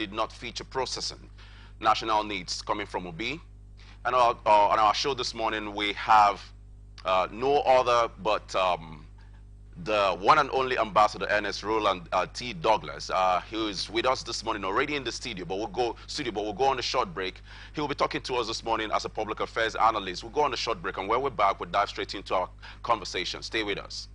did not feature processing national needs coming from Obi. And on our show this morning, we have no other but the one and only ambassador, Ernest Roland T. Douglas, who is with us this morning, already in the studio, but we'll go on a short break. He will be talking to us this morning as a public affairs analyst. We'll go on a short break, and when we're back, we'll dive straight into our conversation. Stay with us.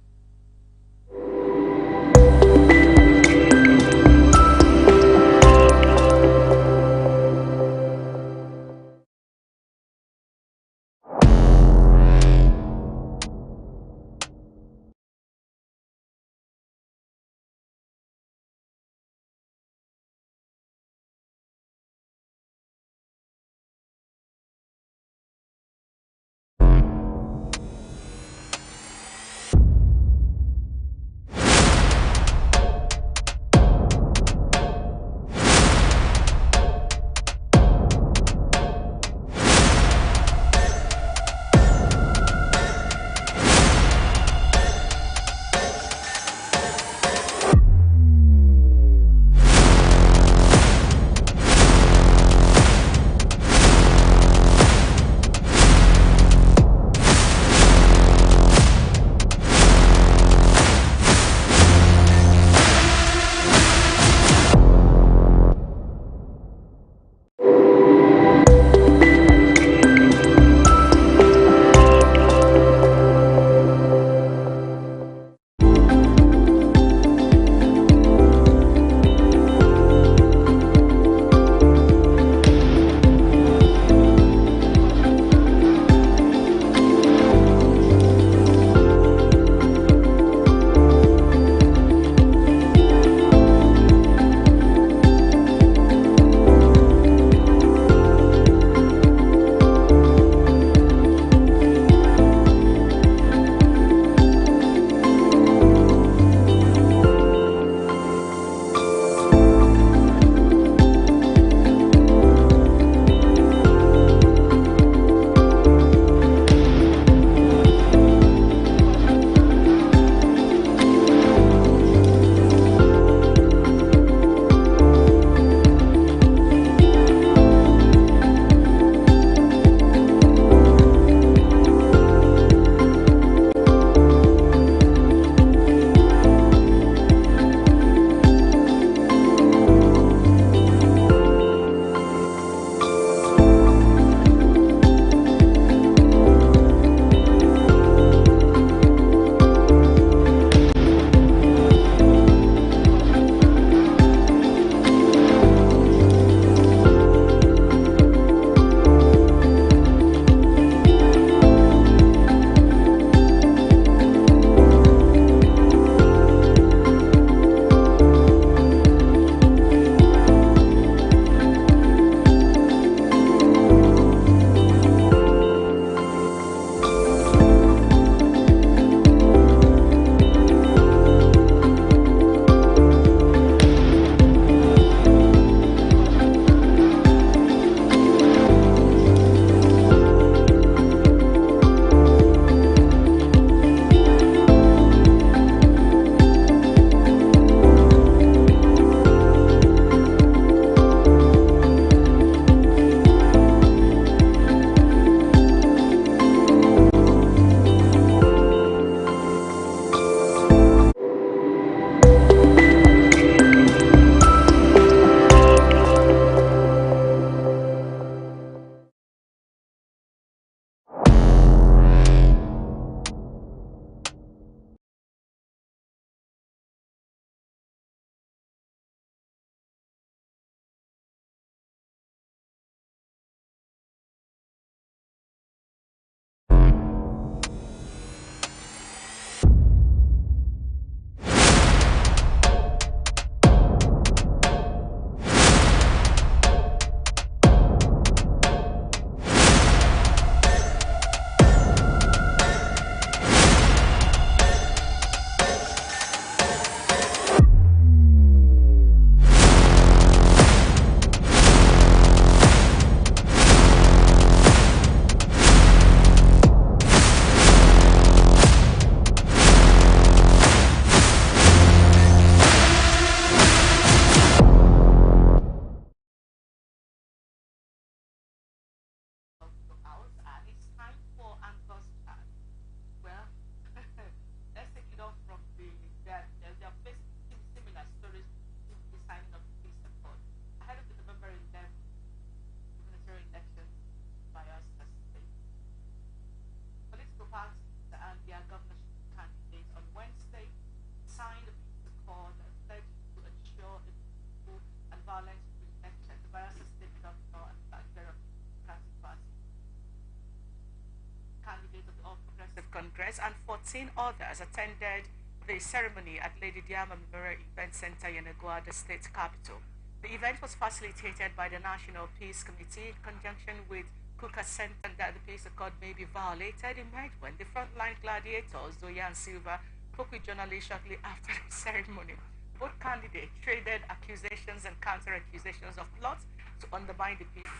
Affairs and 14 others attended the ceremony at Lady Diama Memorial Event Center in Yenagoa, the state capital. The event was facilitated by the National Peace Committee in conjunction with Kuka Center that the peace accord may be violated in March when the frontline gladiators, Zoya and Silva, spoke with journalists shortly after the ceremony. Both candidates traded accusations and counter-accusations of plots to undermine the peace.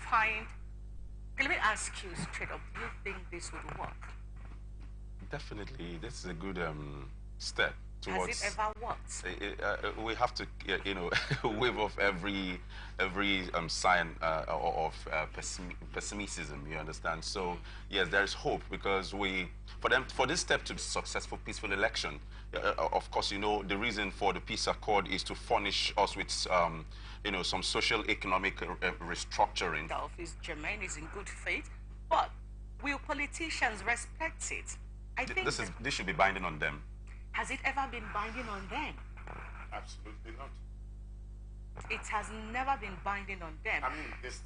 Let me ask you straight up, do you think this would work? Definitely, this is a good step towards. Has it ever worked? We have to, wave off every sign of pessimism. You understand? So yes, there is hope because for this step to be successful, peaceful election. Of course, the reason for the peace accord is to furnish us with some social economic restructuring. Is germane, is in good faith, but will politicians respect it? I think this should be binding on them. Has it ever been binding on them? Absolutely not. It has never been binding on them. I mean, they just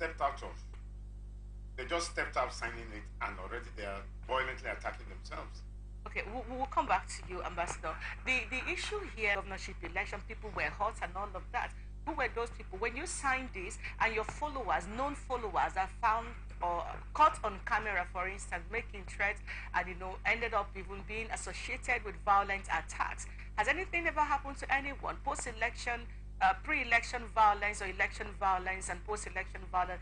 stepped out signing it, and already they are violently attacking themselves. Okay, we'll come back to you, Ambassador. The issue here, governorship election, people were hot and all of that. Who were those people? When you signed this and your followers, known followers, are found or caught on camera, for instance, making threats and, ended up even being associated with violent attacks. Has anything ever happened to anyone? Post-election, pre-election violence or election violence and post-election violence,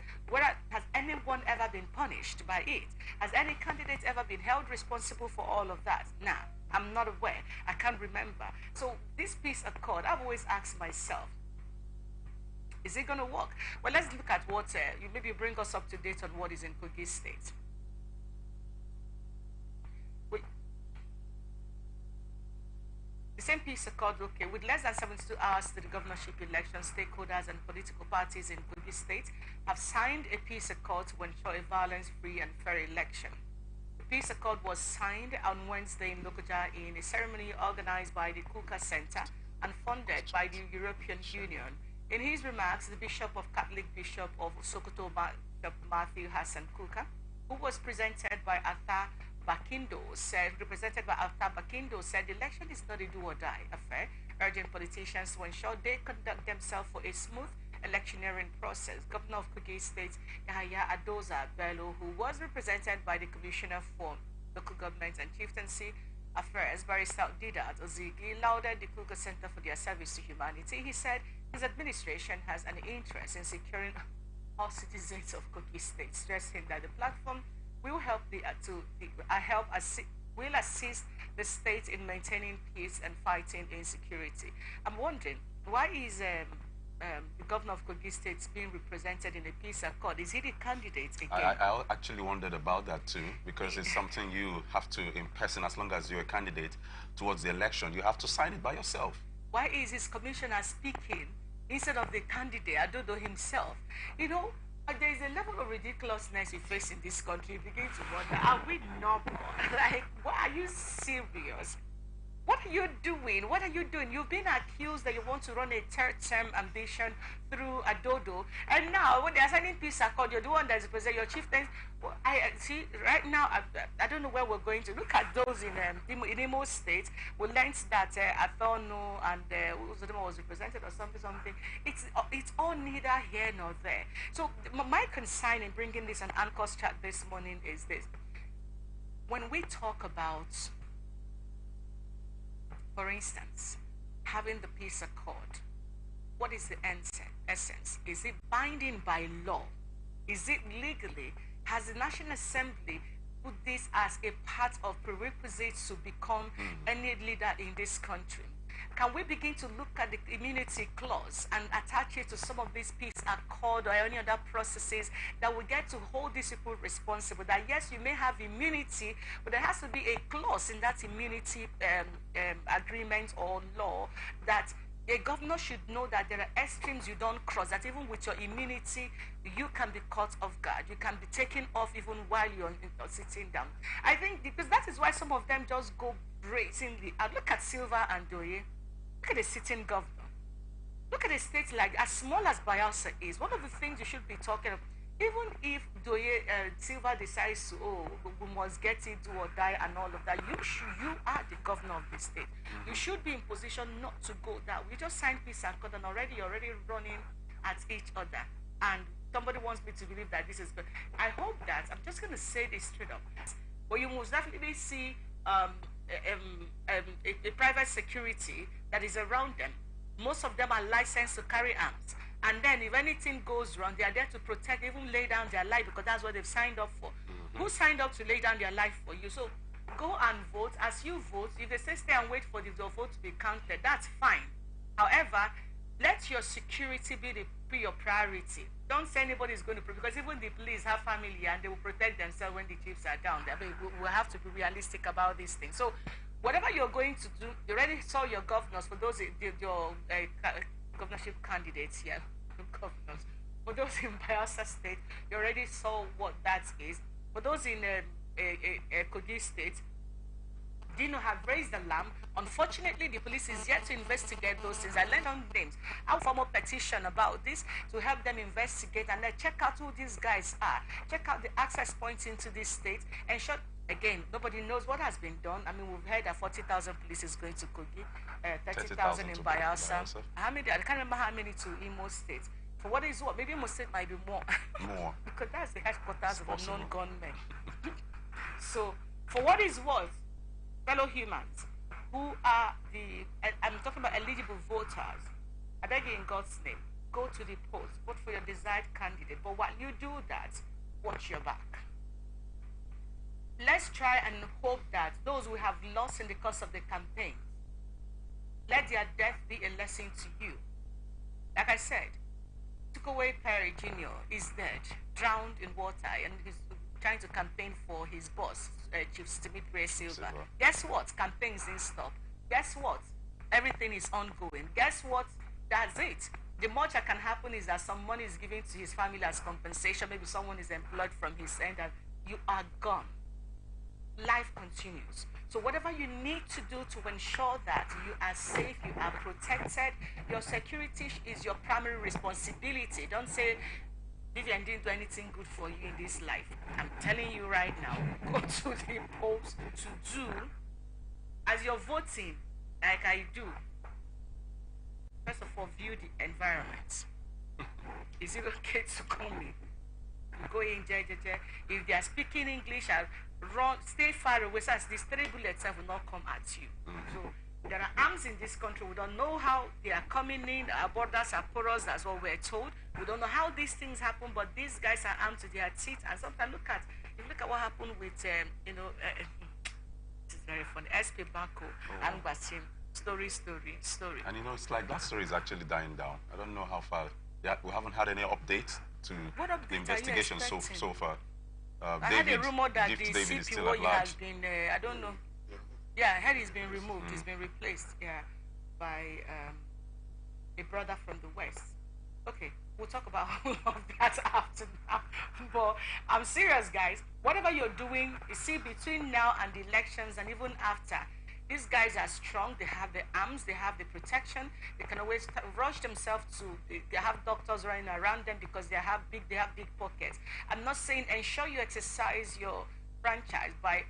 has anyone ever been punished by it? Has any candidate ever been held responsible for all of that? Nah, I'm not aware. I can't remember. So this peace accord, I've always asked myself, is it going to work? Well, let's look at what, you maybe bring us up to date on what is in Kogi State. The same peace accord, okay, with less than 72 hours to the governorship election, stakeholders and political parties in Kogi State have signed a peace accord to ensure a violence-free and fair election. The peace accord was signed on Wednesday in Lokoja in a ceremony organized by the Kuka Center and funded by the European Union. In his remarks, the Catholic Bishop of Sokoto, Bishop Matthew Hassan Kuka, who was represented by Arthur Bakindo, said the election is not a do-or-die affair, urging politicians to ensure they conduct themselves for a smooth electioneering process. Governor of Kogi State, Yahaya Adoza Bello, who was represented by the Commissioner for Local Government and Chieftaincy Affairs, Barrister Didat Ozigi, lauded the Kuka Center for their service to humanity. He said his administration has an interest in securing all citizens of Kogi State, stressing that the platform will assist the state in maintaining peace and fighting insecurity. I'm wondering, why is the governor of Kogi State being represented in a peace accord? Is he the candidate again? I actually wondered about that too, because it's something you have to, in person, as long as you're a candidate towards the election, you have to sign it by yourself. Why is his commissioner speaking instead of the candidate, Adodo himself? There is a level of ridiculousness we face in this country. You begin to wonder, are we normal? Like, why are you serious? What are you doing? What are you doing? You've been accused that you want to run a third-term ambition through Adodo. And now, when they're signing peace accord, you're the one that's presenting your chieftains. Well, I see, right now, I don't know where we're going to. Look at those in Imo State. We learned that Athono and Uzodema was represented or something. It's all neither here nor there. So my concern in bringing this an Anchor's chat this morning is this. When we talk about, for instance, having the peace accord, what is the essence? Is it binding by law? Is it legally? Has the National Assembly put this as a part of prerequisites to become any leader in this country? Can we begin to look at the immunity clause and attach it to some of these peace accord or any other processes that will get to hold these people responsible? That yes, you may have immunity, but there has to be a clause in that immunity agreement or law that a governor should know that there are extremes you don't cross, that even with your immunity, you can be caught off guard. You can be taken off even while you're sitting down. I think because that is why some of them just go brazenly. Look at Silva and Doye. Look at the sitting governor. Look at a state like, as small as Bayelsa is, one of the things you should be talking about, even if Doye Silva decides to, oh, we must get it, do or die, and all of that, you are the governor of the state. You should be in position not to go that. We just signed peace accord and you're already running at each other. And somebody wants me to believe that this is good. I hope that, I'm just going to say this straight up, but you most definitely see a private security that is around them. Most of them are licensed to carry arms. And then if anything goes wrong, they are there to protect, even lay down their life because that's what they've signed up for. Who signed up to lay down their life for you? So go and vote. As you vote, if they say stay and wait for the vote to be counted, that's fine. However, let your security be your priority. Don't say anybody is going to, because even the police have family and they will protect themselves when the chiefs are down. I mean, we have to be realistic about these things. So whatever you're going to do, you already saw your governors, for those, your governorship candidates here, governors. For those in Bayelsa State, you already saw what that is. For those in Kogi State, Dino have raised the alarm. Unfortunately, the police is yet to investigate those things. I learned on names. I'll form a petition about this to help them investigate and then check out who these guys are. Check out the access points into this state. And again, nobody knows what has been done. I mean, we've heard that 40,000 police is going to Kogi, 30,000 in Bayelsa. How many? I can't remember how many to Imo State. For what is what? Maybe Imo State might be more. More. Because that's the headquarters of unknown gunmen. So, for what is what, fellow humans who are I'm talking about eligible voters, I beg you in God's name, go to the polls, vote for your desired candidate. But while you do that, watch your back. Let's try and hope that those who have lost in the course of the campaign, let their death be a lesson to you. Like I said, Tukoway Perry Jr. is dead, drowned in water, and he's trying to campaign for his boss, Chief Timothy Silva. Guess what? Campaigns didn't stop. Guess what? Everything is ongoing. Guess what? That's it. The much that can happen is that some money is given to his family as compensation. Maybe someone is employed from his end and you are gone. Life continues. So whatever you need to do to ensure that you are safe, you are protected, your security is your primary responsibility. Don't say, Vivian didn't do anything good for you in this life. I'm telling you right now, go to the polls to do, as you're voting, like I do, first of all, view the environment. Is it okay to come in? Go in, if they are speaking English, run, stay far away, so as these 3 bullets will not come at you. So there are arms in this country. We don't know how they are coming in. Our borders are porous. That's what we're told. We don't know how these things happen, but these guys are armed to their teeth. And sometimes look at what happened with, it's very funny. SP Bako and Basim. Story. And it's like that story is actually dying down. I don't know how far. We haven't had any updates to the investigation so far. I had a rumor that the CPO has been, I don't know. Yeah, I heard he's been removed. He's been replaced, by a brother from the West. Okay, we'll talk about all of that after now. But I'm serious, guys. Whatever you're doing, you see, between now and the elections and even after, these guys are strong. They have the arms. They have the protection. They can always rush themselves to. They have doctors running around them because they have big pockets. I'm not saying ensure you exercise your franchise by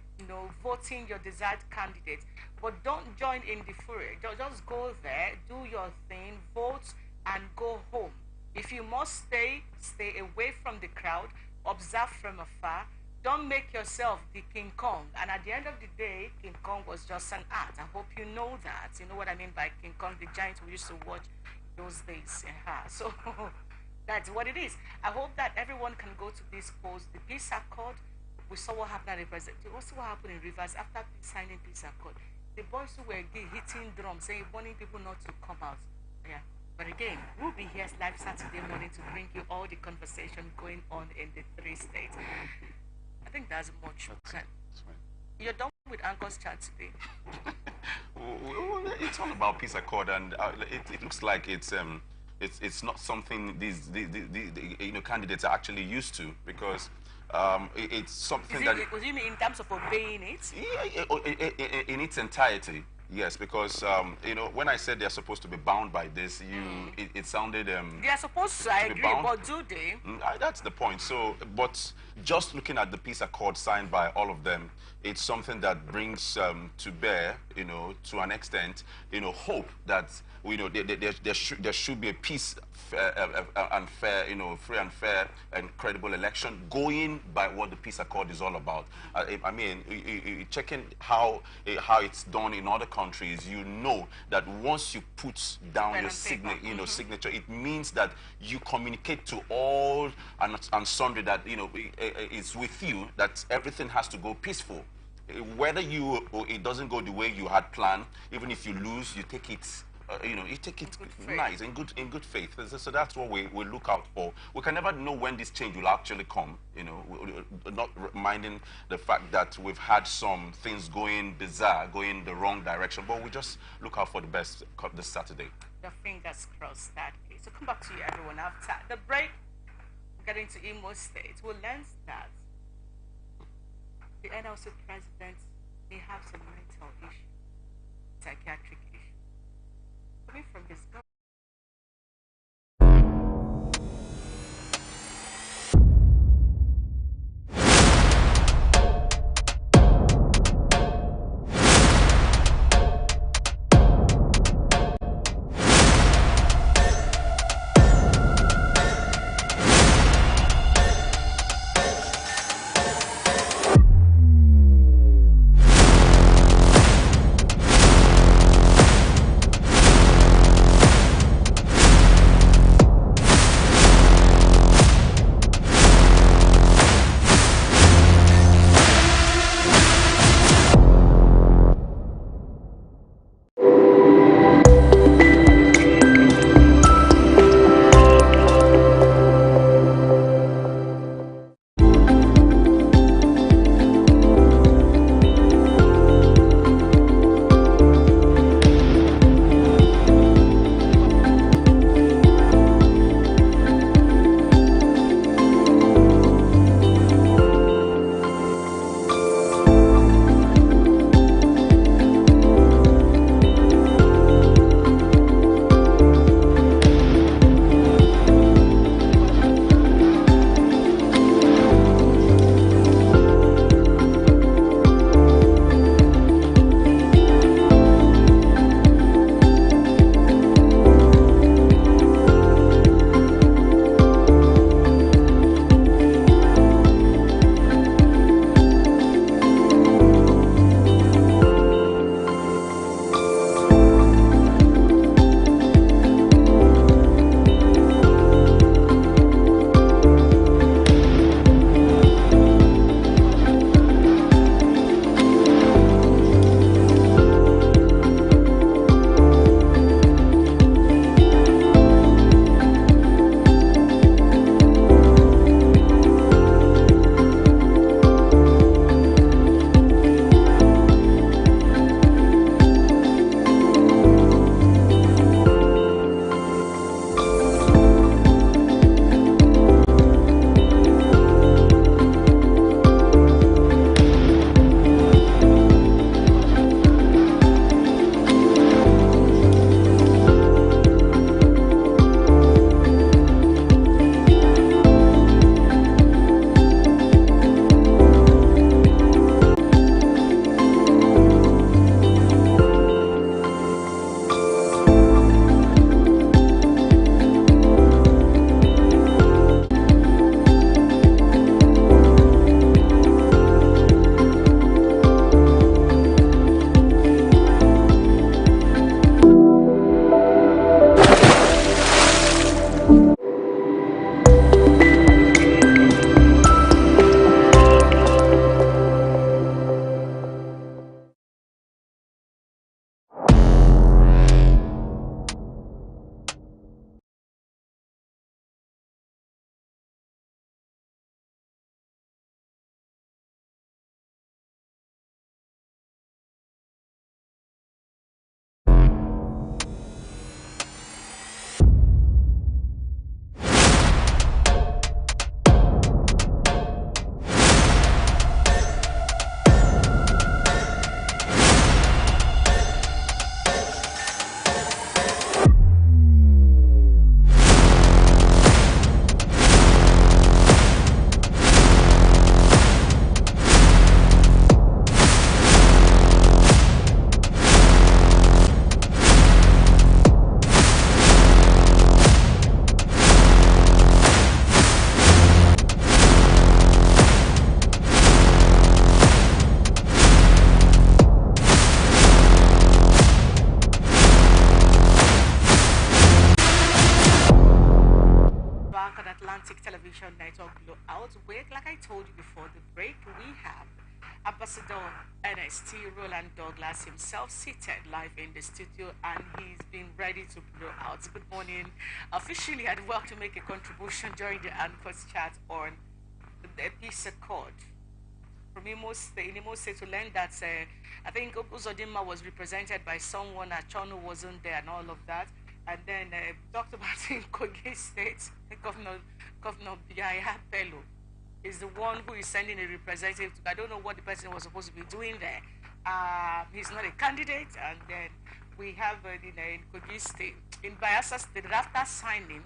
voting your desired candidate, but don't join in the fray. Just go there, do your thing, vote, and go home. If you must stay away from the crowd, observe from afar. Don't make yourself the King Kong. And at the end of the day, King Kong was just an art. I hope you know that. You know what I mean by King Kong, the giant we used to watch those days. So that's what it is. I hope that everyone can go to this polls. The peace accord, we saw what happened at the president. Also what happened in Rivers after signing peace accord. The boys who were hitting drums, saying, warning people not to come out. Yeah. But again, we'll be here live Saturday morning to bring you all the conversation going on in the 3 states. I think that's much. You're done with Anchor's chat today. It's all about peace accord, and it looks like it's not something these candidates are actually used to, because it's something Was you mean in terms of obeying it? Yeah, in its entirety. Yes, because you know, when I said they're supposed to be bound by this, it sounded They are supposed to, I be agree, bound. but do they? That's the point. So, but just looking at the peace accord signed by all of them, it's something that brings to bear, you know, to an extent, you know, hope that there should be a peace and fair, you know, free and fair and credible election going by what the peace accord is all about. I mean, checking how it's done in other countries, you know that once you put down your signature, it means that you communicate to all and sundry that is with you, that everything has to go peaceful. Whether it doesn't go the way you had planned, even if you lose, you take it. You take it nice, in good faith. So that's what we look out for. We can never know when this change will actually come. You know, not reminding the fact that we've had some things going bizarre, going the wrong direction. But we just look out for the best this Saturday. Your fingers crossed that case. So come back to you, everyone. After the break, we're getting to Imo State. We'll learn that the NLC president may have some mental issue, psychiatric issue. Coming from his government. television network Blowout, where, like I told you before the break, we have Ambassador NST Roland Douglas himself seated live in the studio, and he's been ready to blow out. Good morning. Officially, I'd welcome to make a contribution during the Anchor's chat on the peace accord. From Imo State, in Imo State, to learn that I think Uzodinma was represented by someone, Achonu wasn't there, and all of that. And then talked about in Kogi State, Governor Biaya Bello is the one who is sending a representative to, I don't know what the person was supposed to be doing there. He's not a candidate. And then we have in Kogi State, in Bayelsa State, after signing,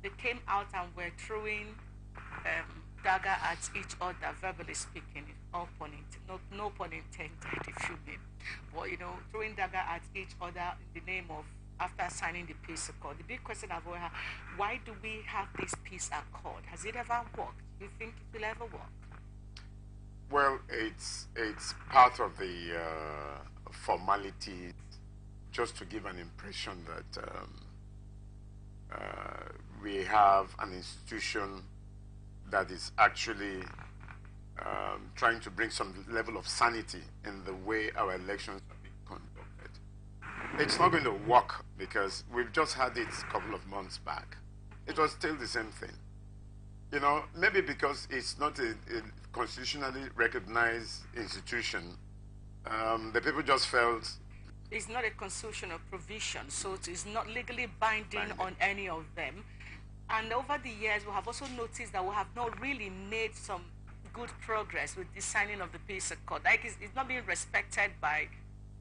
they came out and were throwing dagger at each other, verbally speaking, all pun intended, no pun intended, if you mean. But, throwing dagger at each other in the name of, after signing the peace accord. The big question I've always had, why do we have this peace accord? Has it ever worked? Do you think it will ever work? Well, it's part of the formality, just to give an impression that we have an institution that is actually trying to bring some level of sanity in the way our elections are being conducted. It's not going to work because we've just had it a couple of months back. It was still the same thing. Maybe because it's not a constitutionally recognized institution, the people just felt... It's not a constitutional provision, so it is not legally binding on any of them. And over the years, we have also noticed that we have not really made some good progress with the signing of the peace accord. Like it's not being respected by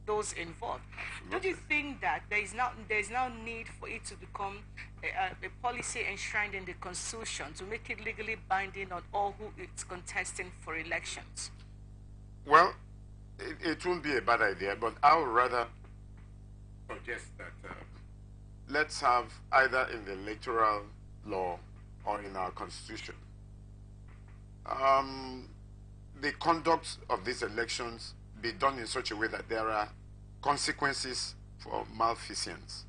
those involved. Absolutely. Don't you think that there is now need for it to become a policy enshrined in the Constitution to make it legally binding on all who is contesting for elections? Well, it won't be a bad idea, but I would rather suggest that let's have either in the electoral law or in our Constitution the conduct of these elections be done in such a way that there are consequences for malfeasance.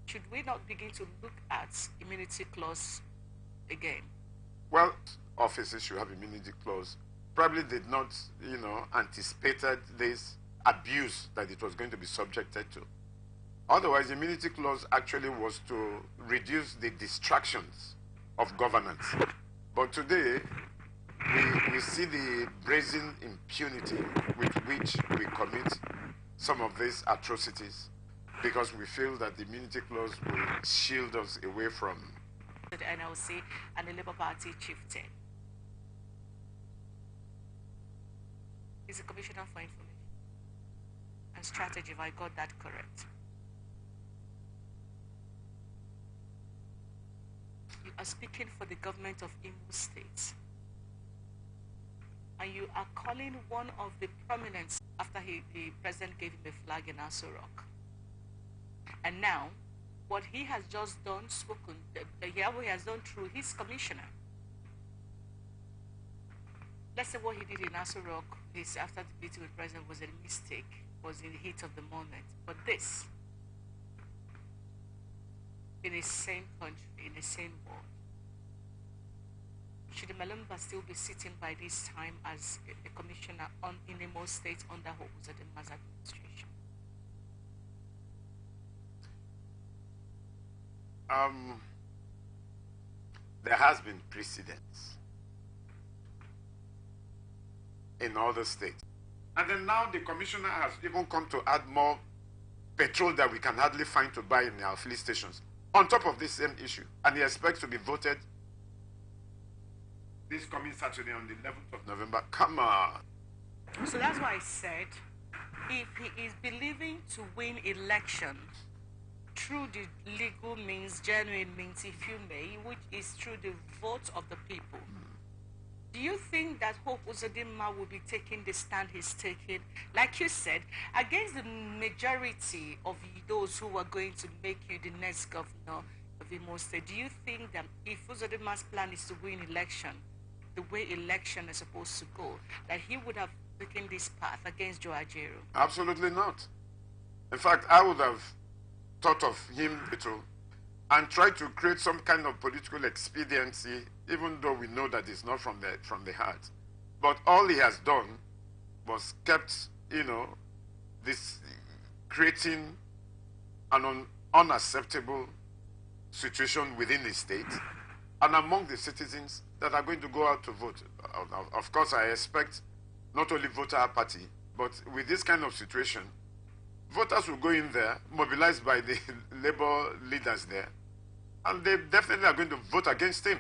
Should we not begin to look at immunity clause again? Well, officers should have immunity clause. Probably did not, anticipated this abuse that it was going to be subjected to. Otherwise, the immunity clause actually was to reduce the distractions of governance. But today, we see the brazen impunity with which we commit some of these atrocities because we feel that the immunity clause will shield us away from the NLC and the Labour Party chieftain. He's a Commissioner for Information and Strategy, if I got that correct. You are speaking for the government of Imo State, and you are calling one of the prominent after the president gave him a flag in Aso Rock. And now, what he has just done, what he has done through his commissioner. Let's say what he did in Aso Rock after the meeting with the president was a mistake, was in the heat of the moment. But this, in the same country, in the same world, should the Malumba still be sitting by this time as a commissioner in Imo State under Uzodinma's administration? There has been precedence in other states. And then now the commissioner has even come to add more petrol that we can hardly find to buy in our filling stations on top of this same issue. And he expects to be voted this coming Saturday on the 11th of November. Come on. So that's why I said, if he is believing to win elections through the legal means, genuine means, if you may, which is through the vote of the people, do you think that Hope Uzodinma will be taking the stand he's taking, like you said, against the majority of those who are going to make you the next governor of Imo State? Do you think that if Uzodinma's plan is to win election, the way election is supposed to go, that he would have taken this path against Joe Ajaero? Absolutely not. In fact, I would have thought of him to and try to create some kind of political expediency, even though we know that it's not from the heart. But all he has done was kept, this creating an unacceptable situation within the state and among the citizens that are going to go out to vote. Of course, I expect not only voter apathy, but with this kind of situation, voters will go in there, mobilized by the labor leaders there, and they definitely are going to vote against him.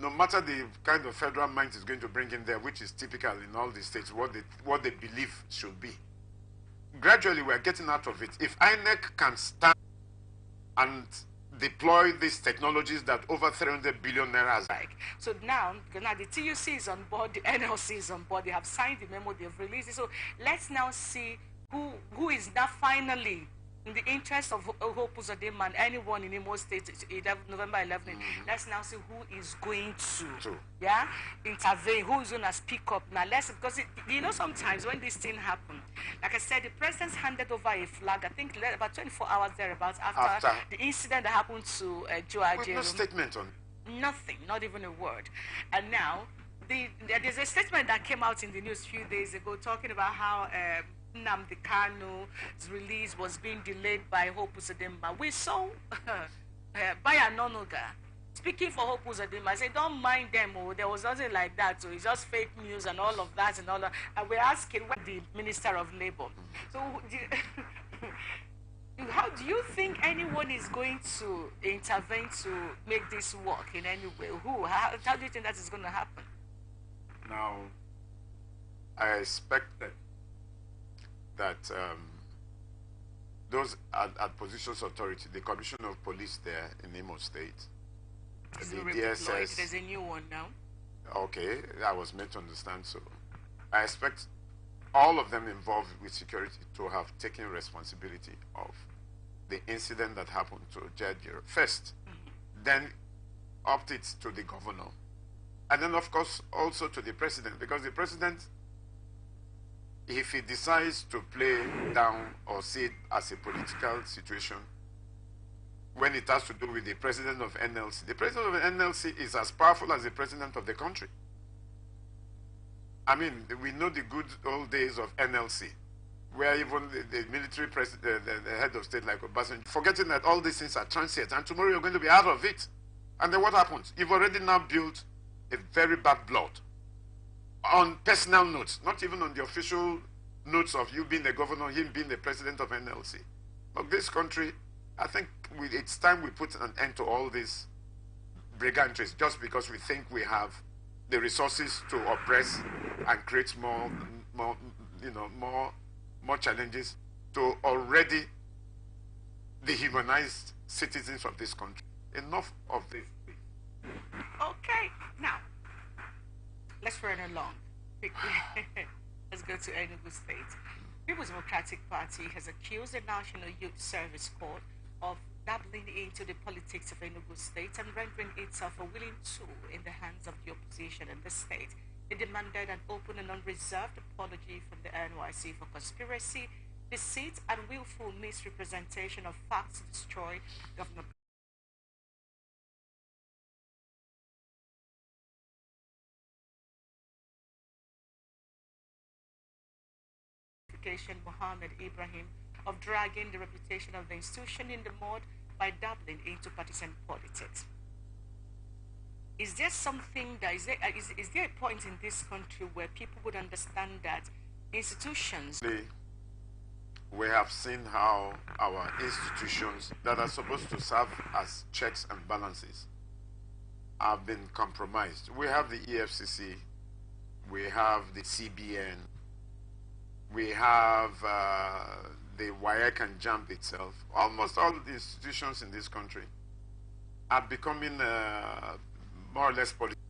No matter the kind of federal might is going to bring in there, which is typical in all the states, what they believe should be. Gradually, we are getting out of it. If INEC can stand and deploy these technologies that over 300 billion naira has. So now the TUC is on board, the NLC is on board, they have signed the memo, they've released it. So let's now see who is now finally in the interest of Hope Uzodinma and anyone in Imo State, November 11th, let's now see who is going to intervene, who is going to speak up now. Because sometimes when this thing happened, like I said, the president handed over a flag, I think about 24 hours thereabouts after the incident that happened to Joe Ajero. No statement on nothing, not even a word. And now there's a statement that came out in the news a few days ago talking about how Nnamdi Kanu's release was being delayed by Hope Uzodinma. We saw Baya Nonoga speaking for Hope Uzodinma. I said, don't mind them. Oh, there was nothing like that. So it's just fake news and all of that and all that. And we're asking what the Minister of Labour. So how do you think anyone is going to intervene to make this work in any way? Who? How do you think that is going to happen? Now, I expect that those at positions of authority, the Commissioner of Police there in Imo State, the DSS. There's a new one now. Okay, I was meant to understand so. I expect all of them involved with security to have taken responsibility of the incident that happened to Jadjiro first, then upped it to the governor, and then of course also to the president, because the president, if he decides to play down or see it as a political situation, when it has to do with the president of NLC, the president of NLC is as powerful as the president of the country. I mean, we know the good old days of NLC, where even the military president, the head of state like Obasanjo, forgetting that all these things are transient and tomorrow you're going to be out of it. And then what happens? You've already now built a very bad blood on personal notes, not even on the official notes of you being the governor, him being the president of NLC. But this country, I think it's time we put an end to all these brigantries just because we think we have the resources to oppress and create more challenges to already dehumanized citizens of this country. Enough of this. Okay, now let's run along. Let's go to Enugu State. People's Democratic Party has accused the National Youth Service Corps of dabbling into the politics of Enugu State and rendering itself a willing tool in the hands of the opposition in the state. They demanded an open and unreserved apology from the NYC for conspiracy, deceit, and willful misrepresentation of facts to destroy Governor Mohammed Ibrahim of dragging the reputation of the institution in the mud by dabbling into partisan politics. Is there something that is there a point in this country where people would understand that institutions? We have seen how our institutions that are supposed to serve as checks and balances have been compromised. We have the EFCC, we have the CBN, we have the WAEC and JAMB itself. Almost all of the institutions in this country are becoming more or less political.